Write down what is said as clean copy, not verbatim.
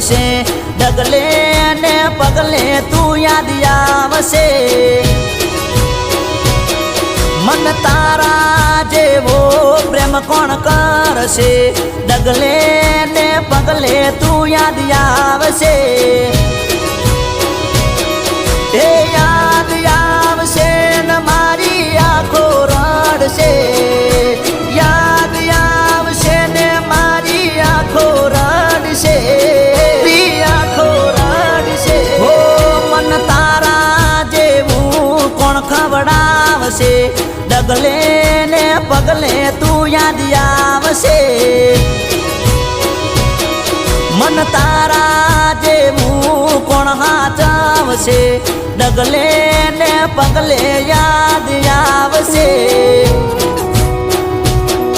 છે ડગલે ને પગલે તું યાદ આવશે મન તારા જેવો પ્રેમ કોણ કરશે ડગલે ને પગલે તું યાદ આવશે એ યાદ આવશે ને મારી આંખો રડશે યાદ આવશે ને મારી આંખો રડશે આંખો રડશે હો મન તારા જેવું કોણ ખવડાવશે ડગલે ને પગલે તું યાદ આવશે મન તારા જેવું કોણ હાચવશે ડગલે ને પગલે યાદ આવશે